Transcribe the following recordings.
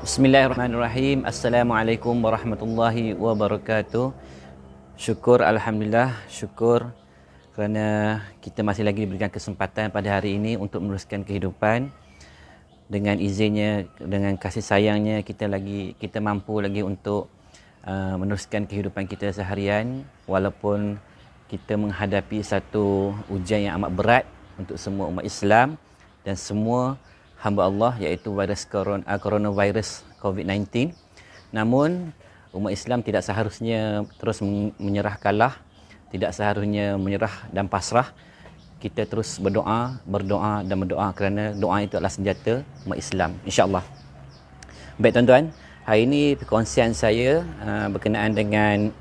Bismillahirrahmanirrahim. Assalamualaikum warahmatullahi wabarakatuh. Syukur, Alhamdulillah, syukur kerana kita masih lagi diberikan kesempatan pada hari ini untuk meneruskan kehidupan. Dengan izinnya, dengan kasih sayangnya, kita mampu lagi untuk meneruskan kehidupan kita seharian, walaupun kita menghadapi satu ujian yang amat berat untuk semua umat Islam dan semua hamba Allah, iaitu coronavirus COVID-19. Namun umat Islam tidak seharusnya terus menyerah kalah, tidak seharusnya menyerah dan pasrah. Kita terus berdoa dan berdoa, kerana doa itu adalah senjata umat Islam, insya-Allah. Baik tuan-tuan, hari ini perkongsian saya berkenaan dengan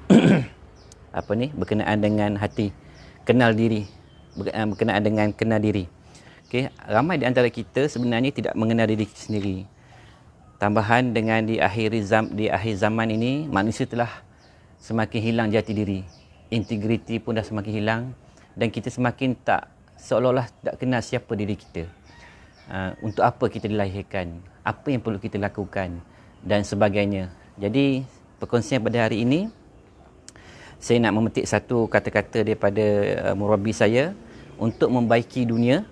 berkenaan dengan hati, kenal diri, berkenaan dengan kenal diri. Okay, ramai di antara kita sebenarnya tidak mengenal diri kita sendiri. Tambahan dengan di akhir zaman ini, manusia telah semakin hilang jati diri. Integriti pun dah semakin hilang dan kita semakin seolah-olah tak kenal siapa diri kita. Untuk apa kita dilahirkan, apa yang perlu kita lakukan dan sebagainya. Jadi perkongsian pada hari ini, saya nak memetik satu kata-kata daripada murabbi saya untuk membaiki dunia,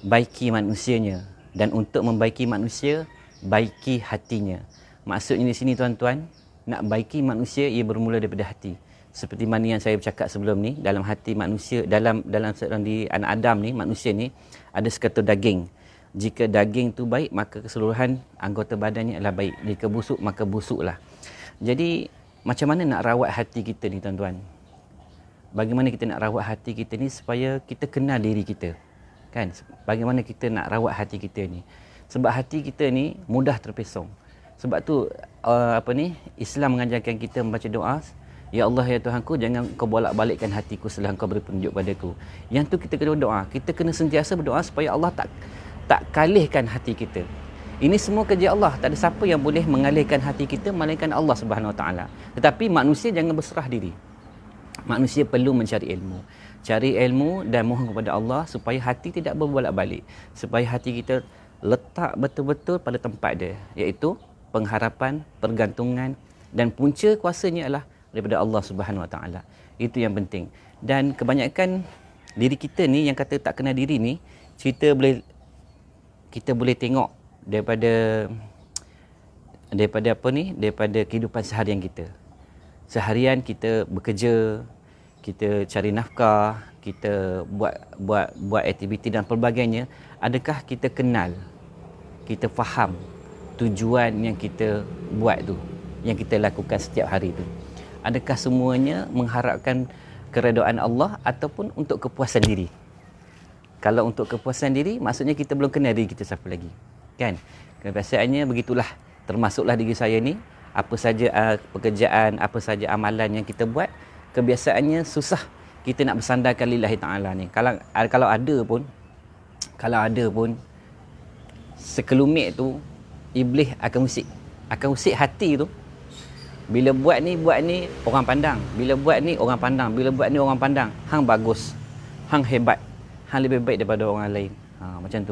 baiki manusianya, dan untuk membaiki manusia, baiki hatinya. Maksudnya di sini tuan-tuan, nak baiki manusia ia bermula daripada hati. Seperti mana yang saya bercakap sebelum ni, dalam hati manusia, dalam di anak Adam ni, manusia ni ada sekatu daging. Jika daging tu baik, maka keseluruhan anggota badannya adalah baik. Jika busuk, maka busuklah. Jadi macam mana nak rawat hati kita ni tuan-tuan? Bagaimana kita nak rawat hati kita ni supaya kita kenal diri kita? Kan, bagaimana kita nak rawat hati kita ni? Sebab hati kita ni mudah terpesong. Sebab tu Islam mengajarkan kita membaca doa, ya Allah, ya Tuhanku, jangan kau bolak-balikkan hatiku setelah kau beri petunjuk padaku. Yang tu kita kena berdoa. Kita kena sentiasa berdoa supaya Allah tak kalihkan hati kita. Ini semua kerja Allah. Tak ada siapa yang boleh mengalihkan hati kita melainkan Allah Subhanahu Wa Taala. Tetapi manusia jangan berserah diri. Manusia perlu mencari ilmu. Cari ilmu dan mohon kepada Allah supaya hati tidak berbolak-balik. Supaya hati kita letak betul-betul pada tempat dia, iaitu pengharapan, pergantungan, dan punca kuasanya adalah daripada Allah Subhanahu Wa Taala. Itu yang penting. Dan kebanyakan diri kita ni yang kata tak kenal diri ni, kita boleh tengok daripada kehidupan seharian kita. Seharian kita bekerja, kita cari nafkah, kita buat aktiviti dan pelbagainya. Adakah kita kenal, kita faham tujuan yang kita buat tu, yang kita lakukan setiap hari tu? Adakah semuanya mengharapkan keredaan Allah ataupun untuk kepuasan diri? Kalau untuk kepuasan diri, maksudnya kita belum kenal diri kita siapa lagi, kan? Kebiasaannya begitulah, termasuklah diri saya ni. Apa saja pekerjaan, apa saja amalan yang kita buat, kebiasaannya susah kita nak bersandarkan lillahi ta'ala ni. Kalau ada pun sekelumit tu iblis akan usik hati tu. Bila buat ni orang pandang, bila buat ni orang pandang, bila buat ni orang pandang, hang bagus, hang hebat, hang lebih baik daripada orang lain. Macam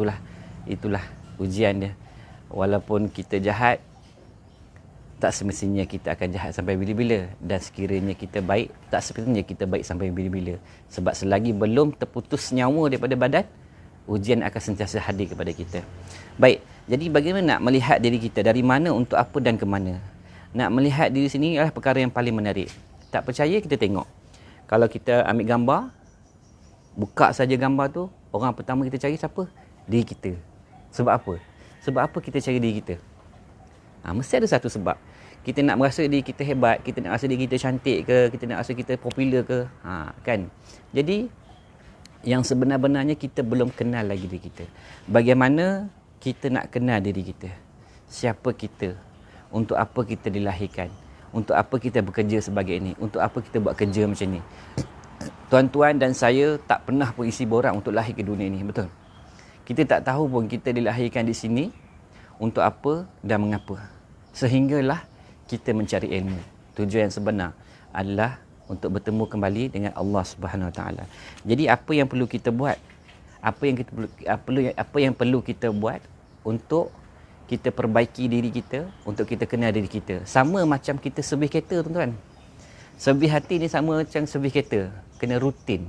itulah ujian dia. Walaupun kita jahat, tak semestinya kita akan jahat sampai bila-bila, dan sekiranya kita baik, tak semestinya kita baik sampai bila-bila. Sebab selagi belum terputus nyawa daripada badan, ujian akan sentiasa hadir kepada kita. Baik, jadi bagaimana nak melihat diri kita, dari mana, untuk apa dan ke mana? Nak melihat diri sini adalah perkara yang paling menarik. Tak percaya, kita tengok. Kalau kita ambil gambar, buka saja gambar tu, orang pertama kita cari siapa? Diri kita. Sebab apa? Sebab apa kita cari diri kita? Mesti ada satu sebab. Kita nak merasa diri kita hebat, kita nak rasa diri kita cantik ke, kita nak rasa kita popular ke, kan? Jadi yang sebenar-benarnya kita belum kenal lagi diri kita. Bagaimana kita nak kenal diri kita? Siapa kita? Untuk apa kita dilahirkan? Untuk apa kita bekerja sebagai ini? Untuk apa kita buat kerja macam ni? Tuan-tuan dan saya tak pernah pun isi borak untuk lahir ke dunia ini, betul? Kita tak tahu pun kita dilahirkan di sini untuk apa dan mengapa. Sehinggalah kita mencari ilmu. Tujuan yang sebenar adalah untuk bertemu kembali dengan Allah Subhanahu Wa Taala. Jadi apa yang perlu kita buat? Apa yang perlu kita buat untuk kita perbaiki diri kita untuk kita kenal diri kita. Sama macam kita servis kereta, tuan-tuan. Servis hati ni sama macam servis kereta, kena rutin.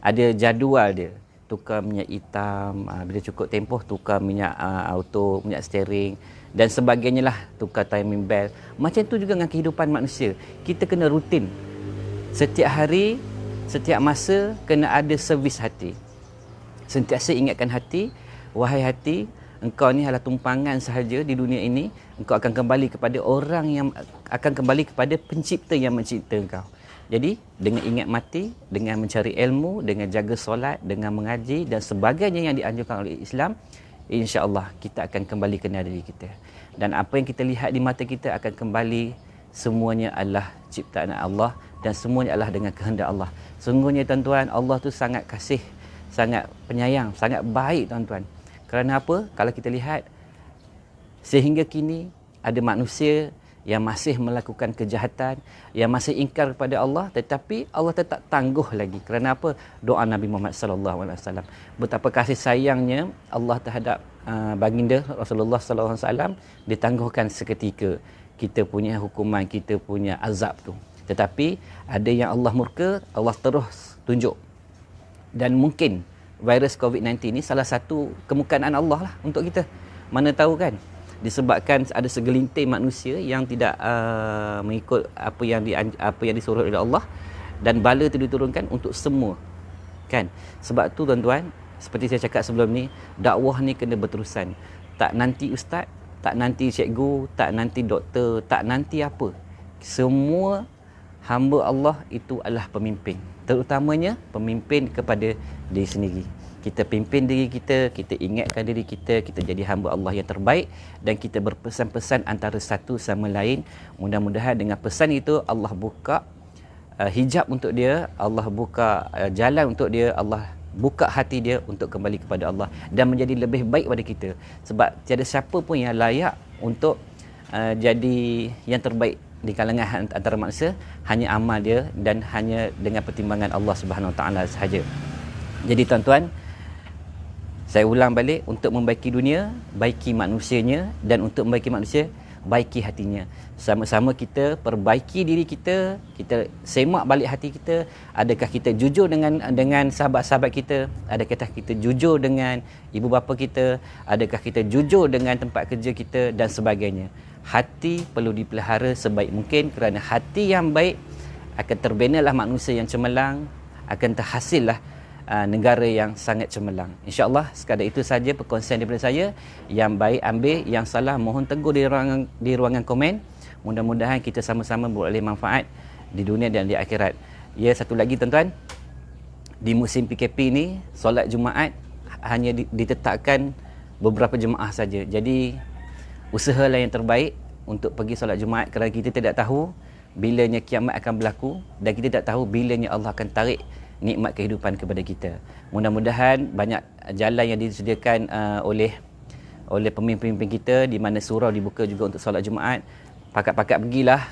Ada jadual dia. Tukar minyak hitam, bila cukup tempoh tukar minyak auto, minyak steering dan sebagainya lah, tukar timing belt. Macam tu juga dengan kehidupan manusia. Kita kena rutin. Setiap hari, setiap masa kena ada servis hati. Sentiasa ingatkan hati, wahai hati, engkau ni adalah tumpangan sahaja di dunia ini. Engkau akan kembali kepada orang yang akan kembali kepada pencipta yang mencipta engkau. Jadi, dengan ingat mati, dengan mencari ilmu, dengan jaga solat, dengan mengaji dan sebagainya yang dianjurkan oleh Islam, insya-Allah kita akan kembali kenal diri kita. Dan apa yang kita lihat di mata kita akan kembali, semuanya adalah ciptaan Allah dan semuanya adalah dengan kehendak Allah. Sungguhnya tuan-tuan, Allah tu sangat kasih, sangat penyayang, sangat baik tuan-tuan. Kerana apa? Kalau kita lihat, sehingga kini ada manusia yang masih melakukan kejahatan, yang masih ingkar kepada Allah, tetapi Allah tetap tangguh lagi. Kerana apa? Doa Nabi Muhammad sallallahu alaihi wasallam. Betapa kasih sayangnya Allah terhadap baginda Rasulullah sallallahu alaihi wasallam, ditangguhkan seketika kita punya hukuman, kita punya azab tu. Tetapi ada yang Allah murka, Allah terus tunjuk. Dan mungkin virus COVID-19 ni salah satu kemurkaan Allah lah untuk kita. Mana tahu kan? Disebabkan ada segelintir manusia yang tidak mengikut apa yang disuruh oleh Allah, dan bala itu diturunkan untuk semua, kan? Sebab tu tuan-tuan, seperti saya cakap sebelum ni, dakwah ni kena berterusan. Tak nanti ustaz, tak nanti cikgu, tak nanti doktor, tak nanti apa. Semua hamba Allah itu adalah pemimpin, terutamanya pemimpin kepada diri sendiri. Kita pimpin diri kita, kita ingatkan diri kita, kita jadi hamba Allah yang terbaik, dan kita berpesan-pesan antara satu sama lain. Mudah-mudahan dengan pesan itu Allah buka hijab untuk dia, Allah buka jalan untuk dia, Allah buka hati dia untuk kembali kepada Allah dan menjadi lebih baik pada kita. Sebab tiada siapa pun yang layak untuk jadi yang terbaik di kalangan antara manusia, hanya amal dia dan hanya dengan pertimbangan Allah Subhanahu Wa Taala sahaja. Jadi tuan-tuan, saya ulang balik, untuk membaiki dunia, baiki manusianya, dan untuk membaiki manusia, baiki hatinya. Sama-sama kita perbaiki diri kita, kita semak balik hati kita. Adakah kita jujur dengan sahabat-sahabat kita? Adakah kita jujur dengan ibu bapa kita? Adakah kita jujur dengan tempat kerja kita dan sebagainya? Hati perlu dipelihara sebaik mungkin, kerana hati yang baik akan terbenalah manusia yang cemerlang, akan terhasillah negara yang sangat cemerlang. InsyaAllah sekadar itu saja perkongsian daripada saya. Yang baik ambil, yang salah mohon tegur di ruangan komen. Mudah-mudahan kita sama-sama beroleh manfaat di dunia dan di akhirat. Ya, satu lagi tuan-tuan, di musim PKP ni solat Jumaat hanya ditetapkan beberapa jemaah saja. Jadi usahalah yang terbaik untuk pergi solat Jumaat, kerana kita tidak tahu bilanya kiamat akan berlaku dan kita tidak tahu bilanya Allah akan tarik nikmat kehidupan kepada kita. Mudah-mudahan banyak jalan yang disediakan oleh pemimpin-pemimpin kita, di mana surau dibuka juga untuk solat Jumaat. Pakat-pakat pergilah,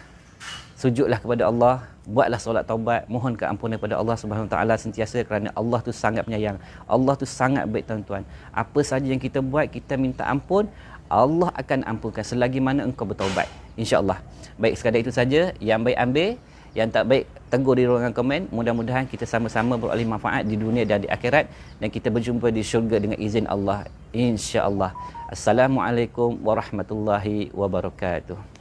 sujudlah kepada Allah, buatlah solat taubat, mohon keampunan kepada Allah Subhanahu Wa Taala sentiasa, kerana Allah tu sangat penyayang. Allah tu sangat baik tuan-tuan. Apa saja yang kita buat, kita minta ampun, Allah akan ampunkan selagi mana engkau bertaubat, insya-Allah. Baik, sekadar itu saja. Yang baik ambil, yang tak baik tegur di ruangan komen. Mudah-mudahan kita sama-sama beroleh manfaat di dunia dan di akhirat, dan kita berjumpa di syurga dengan izin Allah, insya-Allah. Assalamualaikum warahmatullahi wabarakatuh.